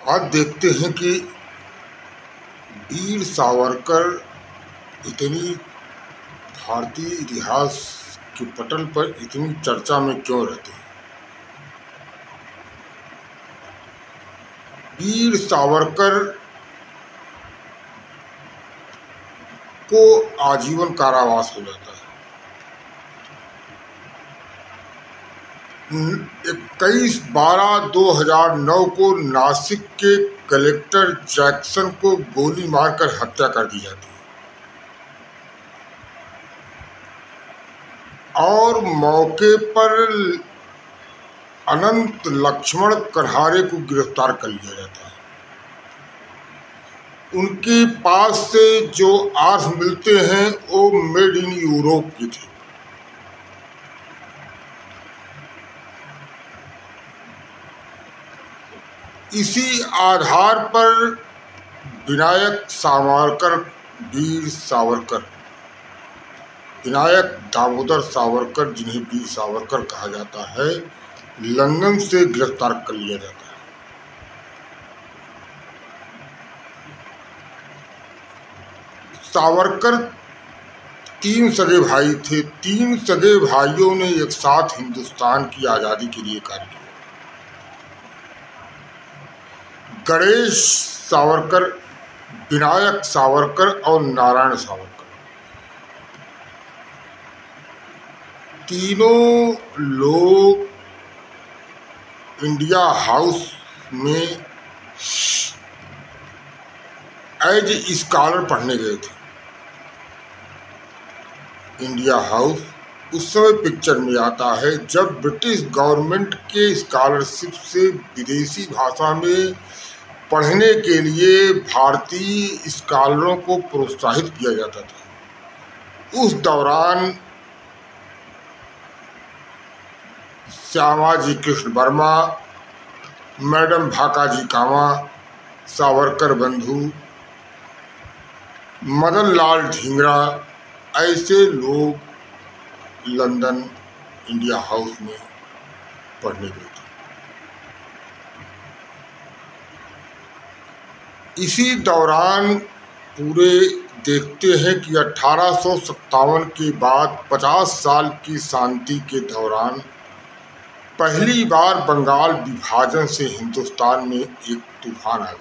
आज देखते हैं कि वीर सावरकर इतनी भारतीय इतिहास के पटल पर इतनी चर्चा में क्यों रहते हैं। वीर सावरकर को आजीवन कारावास हो जाता है। 21/12/2009 को नासिक के कलेक्टर जैक्सन को गोली मारकर हत्या कर दी जाती है और मौके पर अनंत लक्ष्मण कन्हारे को गिरफ्तार कर लिया जाता है। उनके पास से जो आर्म्स मिलते हैं वो मेड इन यूरोप की थे। इसी आधार पर विनायक सावरकर, वीर सावरकर, विनायक दामोदर सावरकर, जिन्हें वीर सावरकर कहा जाता है, लंदन से गिरफ्तार कर लिया जाता है। सावरकर 3 सगे भाई थे। 3 सगे भाइयों ने एक साथ हिंदुस्तान की आज़ादी के लिए कार्य किया। गणेश सावरकर, विनायक सावरकर और नारायण सावरकर, तीनों लोग इंडिया हाउस में एज स्कॉलर पढ़ने गए थे। इंडिया हाउस उस समय पिक्चर में आता है जब ब्रिटिश गवर्नमेंट के स्कॉलरशिप से विदेशी भाषा में पढ़ने के लिए भारतीय स्कॉलरों को प्रोत्साहित किया जाता था। उस दौरान श्यामाजी कृष्ण वर्मा, मैडम भाकाजी कामा, सावरकर बंधु, मदन लाल ढींगरा, ऐसे लोग लंदन इंडिया हाउस में पढ़ने गए थे। इसी दौरान पूरे देखते हैं कि 1857 के बाद 50 साल की शांति के दौरान पहली बार बंगाल विभाजन से हिंदुस्तान में एक तूफान आ गया।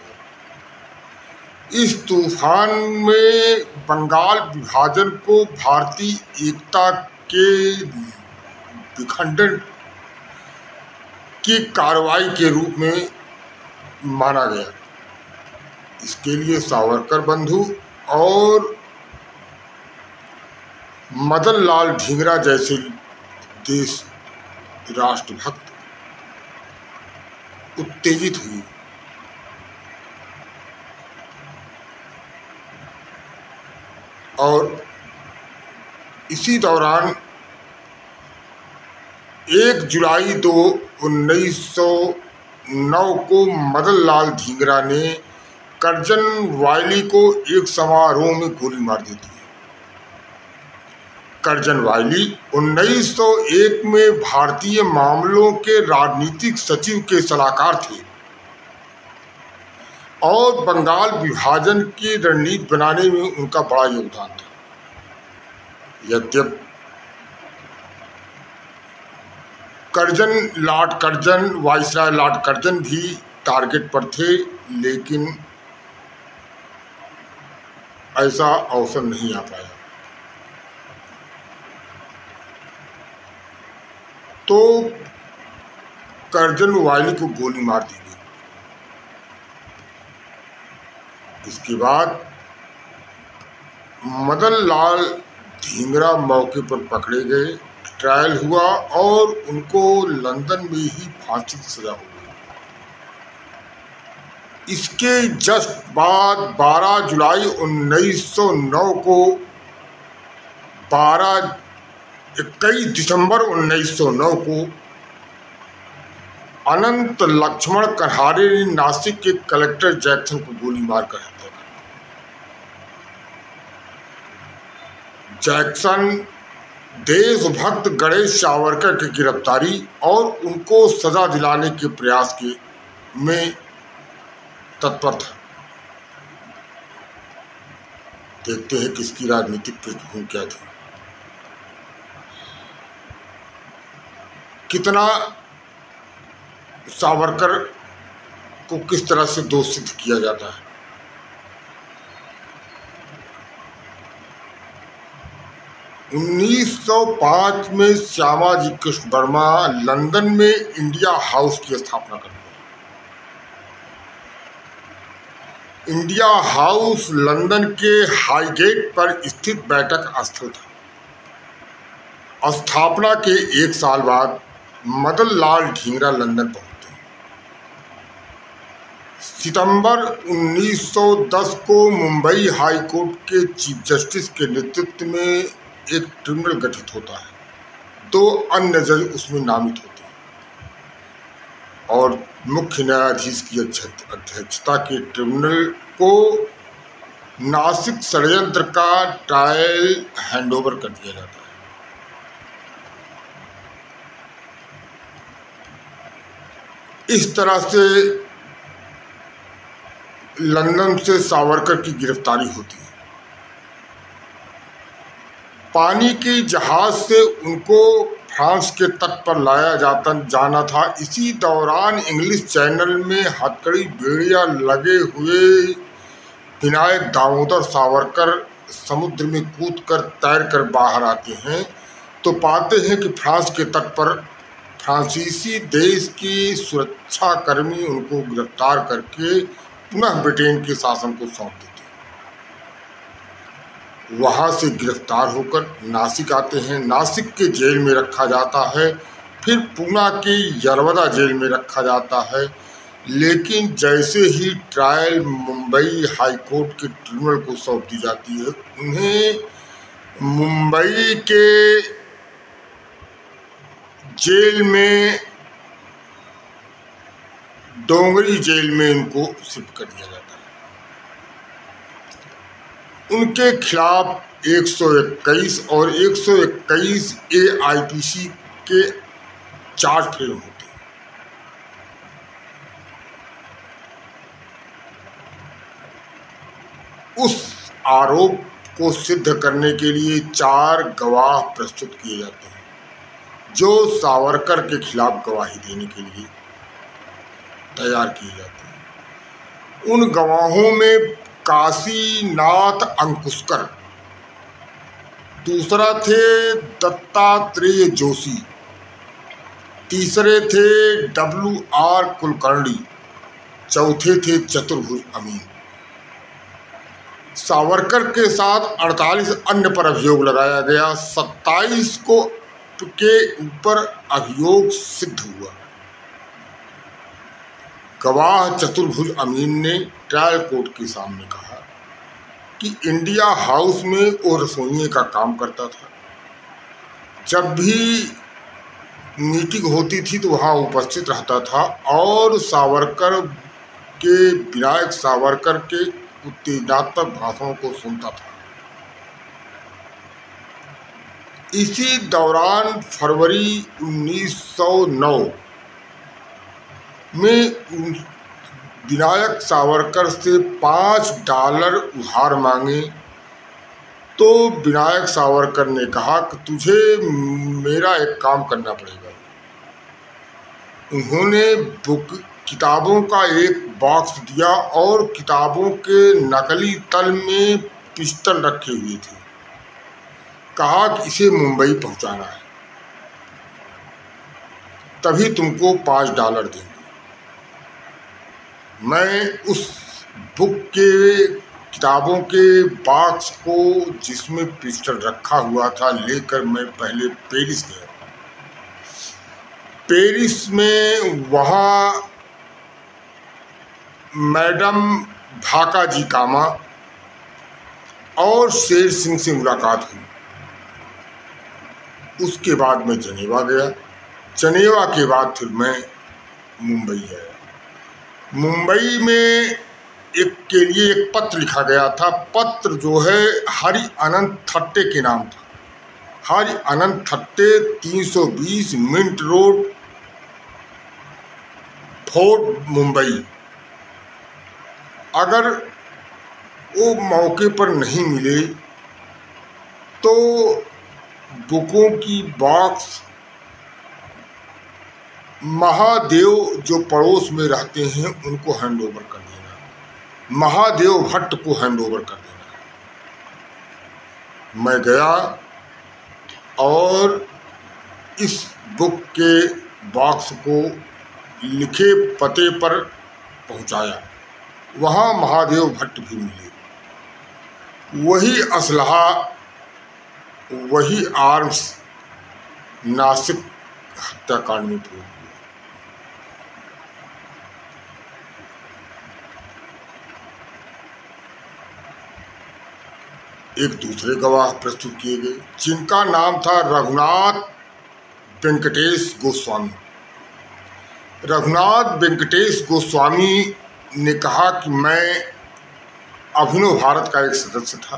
इस तूफान में बंगाल विभाजन को भारतीय एकता के विखंडन की कार्रवाई के रूप में माना गया। इसके लिए सावरकर बंधु और मदन लाल ढींगरा जैसे देश राष्ट्रभक्त उत्तेजित हुए और इसी दौरान 1 जुलाई 1909 को मदन लाल ढींगरा ने कर्जन वायली को एक समारोह में गोली मार दी थी। कर्जन वायली 1901 में भारतीय मामलों के राजनीतिक सचिव के सलाहकार थे और बंगाल विभाजन की रणनीति बनाने में उनका बड़ा योगदान था। यद्यपि Lord Curzon, viceroy Lord Curzon भी टारगेट पर थे, लेकिन ऐसा अवसर नहीं आ पाया। तो कर्जन वायली को गोली मार दी गई। इसके बाद मदन लाल ढींगरा मौके पर पकड़े गए, ट्रायल हुआ और उनको लंदन में ही फांसी की सजा हो गई। इसके जस्ट बाद 12 जुलाई 1909 को 21 दिसंबर 1909 को अनंत लक्ष्मण कन्हारे ने नासिक के कलेक्टर जैक्सन को गोली मारकर हत्या कर दी। जैक्सन देशभक्त गणेश सावरकर की गिरफ्तारी और उनको सजा दिलाने के प्रयास में तत्पर था। देखते हैं किसकी राजनीतिक पृष्ठभूमि क्या थी, कितना सावरकर को किस तरह से दोष सिद्ध किया जाता है। 1905 में श्यामाजी कृष्ण वर्मा लंदन में इंडिया हाउस की स्थापना करते हैं। इंडिया हाउस लंदन के हाईगेट पर स्थित बैठक स्थल था। स्थापना के एक साल बाद मदन लाल ढींगरा लंदन पहुंचते हैं। सितंबर 1910 को मुंबई हाई कोर्ट के चीफ जस्टिस के नेतृत्व में एक ट्रिब्यूनल गठित होता है। 2 अन्य जज उसमें नामित होते हैं और मुख्य न्यायाधीश की अध्यक्षता के ट्रिब्यूनल को नासिक षड्यंत्र का ट्रायल हैंडओवर कर दिया जाता है। इस तरह से लंदन से सावरकर की गिरफ्तारी होती है। पानी के जहाज से उनको फ्रांस के तट पर लाया जाना था। इसी दौरान इंग्लिश चैनल में हथकड़ी बेड़िया लगे हुए विनायक दामोदर सावरकर समुद्र में कूदकर तैरकर बाहर आते हैं तो पाते हैं कि फ्रांस के तट पर फ्रांसीसी देश की सुरक्षाकर्मी उनको गिरफ्तार करके पुनः ब्रिटेन के शासन को सौंप देते हैं। वहाँ से गिरफ्तार होकर नासिक आते हैं। नासिक के जेल में रखा जाता है, फिर पूना के यरवदा जेल में रखा जाता है। लेकिन जैसे ही ट्रायल मुंबई हाई कोर्ट के ट्रिब्यूनल को सौंप दी जाती है, उन्हें मुंबई के जेल में डोंगरी जेल में इनको शिफ्ट कर दिया जाता है। उनके खिलाफ 121 और 121 AIPC के चार्ज फ्रेम होते हैं। उस आरोप को सिद्ध करने के लिए 4 गवाह प्रस्तुत किए जाते हैं जो सावरकर के खिलाफ गवाही देने के लिए तैयार किए जाते हैं। उन गवाहों में काशीनाथ अंकुशकर, दूसरा थे दत्तात्रेय जोशी, तीसरे थे WR कुलकर्णी, चौथे थे चतुर्भुज अमीन। सावरकर के साथ 48 अन्य पर अभियोग लगाया गया। 27 को के ऊपर अभियोग सिद्ध हुआ। गवाह चतुर्भुज अमीन ने ट्रायल कोर्ट के सामने कहा कि इंडिया हाउस में वो रसोइये का काम करता था। जब भी मीटिंग होती थी तो वहाँ उपस्थित रहता था और सावरकर के विनायक सावरकर के उत्तेजनात्मक भाषणों को सुनता था। इसी दौरान फरवरी 1909 में विनायक सावरकर से $5 उधार मांगे तो विनायक सावरकर ने कहा कि तुझे मेरा एक काम करना पड़ेगा। उन्होंने किताबों का एक बॉक्स दिया और किताबों के नकली तल में पिस्टल रखे हुए थे। कहा कि इसे मुंबई पहुंचाना है, तभी तुमको $5 देंगे। मैं उस बुक के किताबों के बॉक्स को जिसमें पिस्टल रखा हुआ था लेकर मैं पहले पेरिस गया। पेरिस में वहाँ मैडम भाका जी कामा और शेर सिंह से मुलाकात हुई। उसके बाद मैं जनेवा गया। जनेवा के बाद फिर मैं मुंबई आया। मुंबई में के लिए एक पत्र लिखा गया था। पत्र जो है हरि अनंत थट्टे के नाम था। Hari Anant Thatte 320 mint road, fort Mumbai. अगर वो मौके पर नहीं मिले तो बुकों की बॉक्स महादेव जो पड़ोस में रहते हैं उनको हैंड ओवर कर देना, महादेव भट्ट को हैंड ओवर कर देना। मैं गया और इस बुक के बॉक्स को लिखे पते पर पहुंचाया। वहाँ महादेव भट्ट भी मिले। वही असलहा, वही आर्म्स नासिक हत्याकांड में प्रयोग हुआ। एक दूसरे गवाह प्रस्तुत किए गए जिनका नाम था रघुनाथ वेंकटेश गोस्वामी। रघुनाथ वेंकटेश गोस्वामी ने कहा कि मैं अभिनव भारत का एक सदस्य था।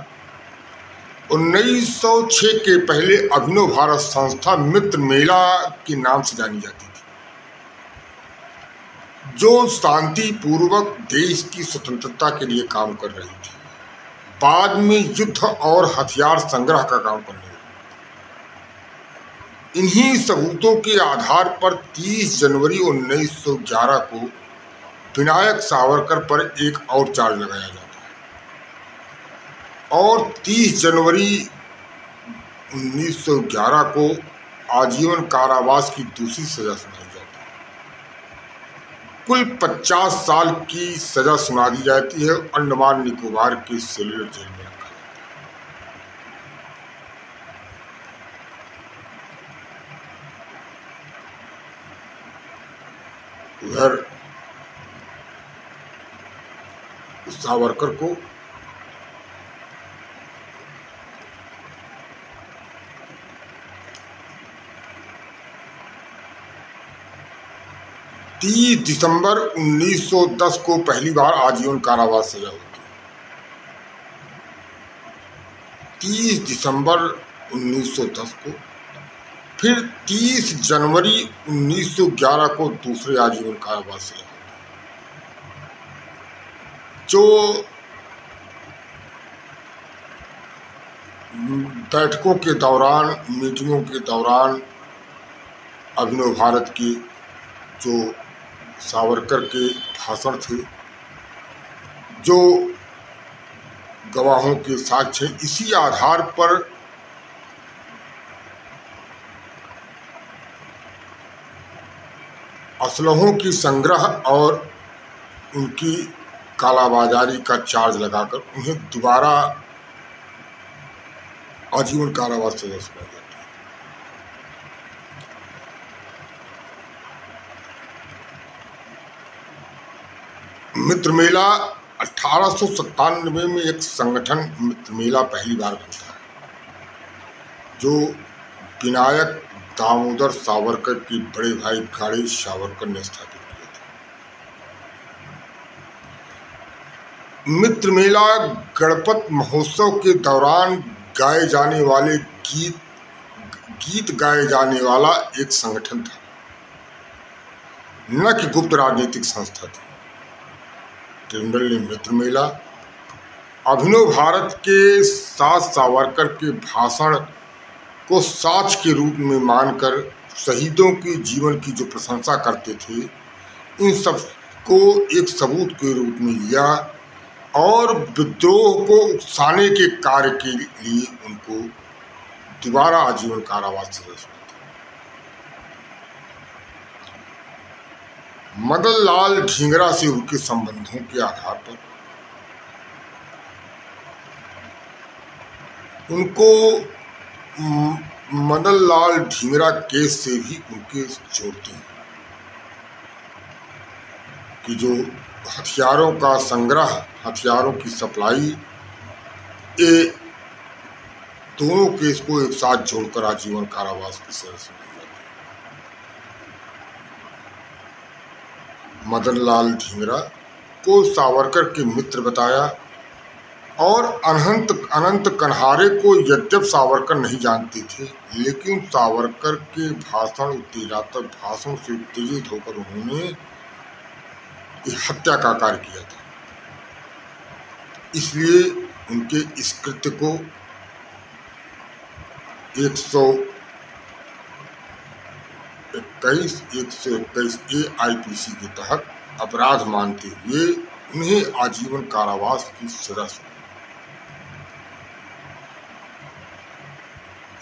1906 के पहले अभिनव भारत संस्था मित्र मेला के नाम से जानी जाती थी, जो शांति पूर्वक देश की स्वतंत्रता के लिए काम कर रही थी। बाद में युद्ध और हथियार संग्रह का काम करने लगी। इन्हीं सबूतों के आधार पर 30 जनवरी 1911 को विनायक सावरकर पर एक और चार्ज लगाया जाता है और 30 जनवरी 1911 को आजीवन कारावास की दूसरी सजा सुनाई जाती है। कुल 50 साल की सजा सुना दी जाती है। अंडमान निकोबार के सेलुलर जेल में रखा जाता है। उधर सावरकर को दिसंबर 1910 को पहली बार आजीवन कारावास सजा होती है। 30 दिसंबर 1910 को, फिर 30 जनवरी 1911 को दूसरे आजीवन कारावास सजा होती है। जो बैठकों के दौरान, मीटिंगों के दौरान अभिनव भारत की जो सावरकर के भाषण थे, जो गवाहों के साक्ष्य, इसी आधार पर असलहों की संग्रह और उनकी कालाबाजारी का चार्ज लगाकर उन्हें दोबारा आजीवन कारावास सजा सुनाई जाती है। मित्र मेला 1897 में एक संगठन मित्र मेला पहली बार बनता है, जो विनायक दामोदर सावरकर के बड़े भाई गणेश सावरकर ने स्थापित किया था। मित्र मेला गणपत महोत्सव के दौरान गाए जाने वाले गीत गाए जाने वाला एक संगठन था, न कि गुप्त राजनीतिक संस्था थी। ट्रिब्यूनल ने मित्र मेला अभिनव भारत के साथ सावरकर के भाषण को साक्ष्य के रूप में मानकर शहीदों के जीवन की जो प्रशंसा करते थे, इन सब को एक सबूत के रूप में लिया और विद्रोह को उकसाने के कार्य के लिए उनको दोबारा आजीवन कारावास सजा सुनाई। मदन लाल ढींगरा से उनके संबंधों के आधार पर उनको मदन लाल ढींगरा केस से भी उनके जोड़ते हैं कि जो हथियारों का संग्रह, हथियारों की सप्लाई, ये दोनों केस को एक साथ जोड़कर आजीवन कारावास की सजा सुनाई जाती है। मदन लाल ढींगरा को सावरकर के मित्र बताया और अनंत कन्हारे को यद्यप सावरकर नहीं जानते थे, लेकिन सावरकर के उत्तेजनात्मक भाषण से उत्तेजित होकर उन्होंने हत्या का कार्य किया था। इसलिए उनके इस कृत्य को 121 AIPC के तहत अपराध मानते हुए उन्हें आजीवन कारावास की सजा सुनाई।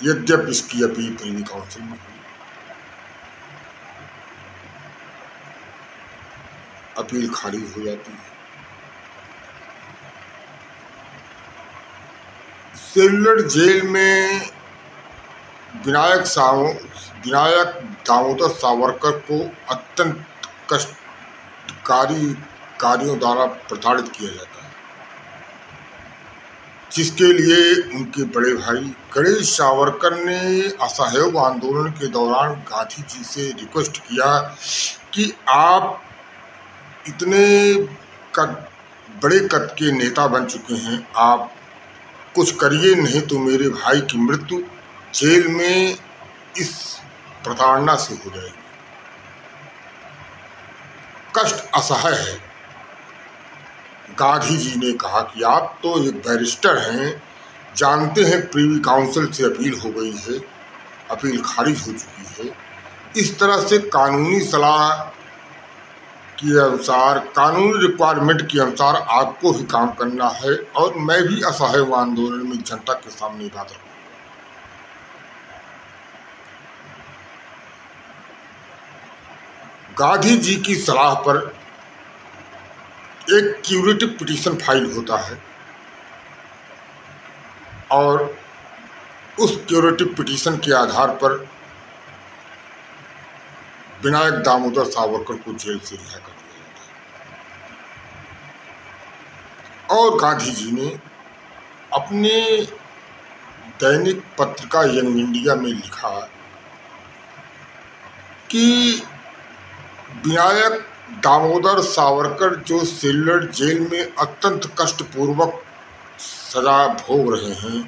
यद्यपि इसकी अपील प्रिवी काउंसिल में हुई, अपील खारिज हो जाती है। सेल्लर जेल में विनायक दामोदर सावरकर को अत्यंत कष्टकारी कार्यों द्वारा प्रताड़ित किया जाता है, जिसके लिए उनके बड़े भाई गणेश सावरकर ने असहयोग आंदोलन के दौरान गांधी जी से रिक्वेस्ट किया कि आप इतने बड़े कद के नेता बन चुके हैं, आप कुछ करिए, नहीं तो मेरे भाई की मृत्यु जेल में इस प्रताड़ना से हो जाएगी। कष्ट असह्य है। गांधी जी ने कहा कि आप तो एक बैरिस्टर हैं, जानते हैं प्रिवी काउंसिल से अपील हो गई है, अपील खारिज हो चुकी है। इस तरह से कानूनी सलाह के अनुसार, कानूनी रिक्वायरमेंट के अनुसार आपको ही काम करना है और मैं भी असहयोग आंदोलन में जनता के सामने बात रखूं। गांधी जी की सलाह पर एक क्यूरेटिव पिटीशन फाइल होता है और उस क्यूरेटिव पिटीशन के आधार पर विनायक दामोदर सावरकर को जेल से रिहा कर दिया जाता है। और गांधी जी ने अपने दैनिक पत्रिका यंग इंडिया में लिखा कि विनायक दामोदर सावरकर जो सेल्लर जेल में अत्यंत कष्टपूर्वक सजा भोग रहे हैं,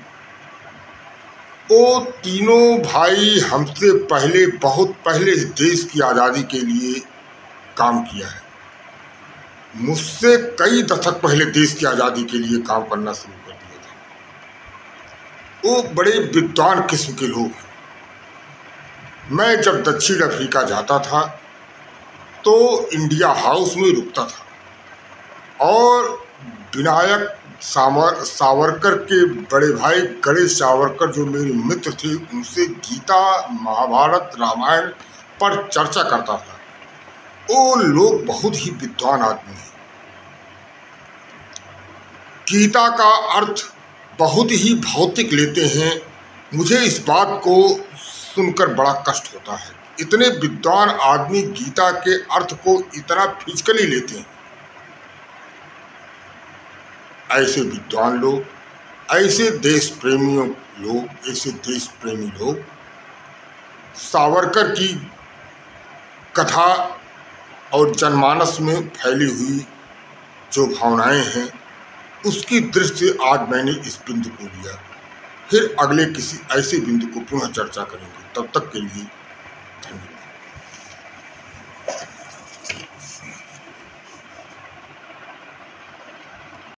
वो तीनों भाई हमसे पहले, बहुत पहले देश की आज़ादी के लिए काम किया है। मुझसे कई दशक पहले देश की आज़ादी के लिए काम करना शुरू कर दिया था। वो बड़े विद्वान किस्म के लोग हैं। मैं जब दक्षिण अफ्रीका जाता था तो इंडिया हाउस में रुकता था और विनायक सावरकर के बड़े भाई गणेश सावरकर जो मेरे मित्र थे, उनसे गीता, महाभारत, रामायण पर चर्चा करता था। वो लोग बहुत ही विद्वान आदमी हैं। गीता का अर्थ बहुत ही भौतिक लेते हैं। मुझे इस बात को सुनकर बड़ा कष्ट होता है। इतने विद्वान आदमी गीता के अर्थ को इतना फिजिकली लेते हैं। ऐसे विद्वान लोग, ऐसे देश प्रेमी लोग सावरकर की कथा और जनमानस में फैली हुई जो भावनाएं हैं, उसकी दृष्टि से आज मैंने इस बिंदु को लिया। फिर अगले किसी ऐसे बिंदु को पुनः चर्चा करेंगे। तब तक के लिए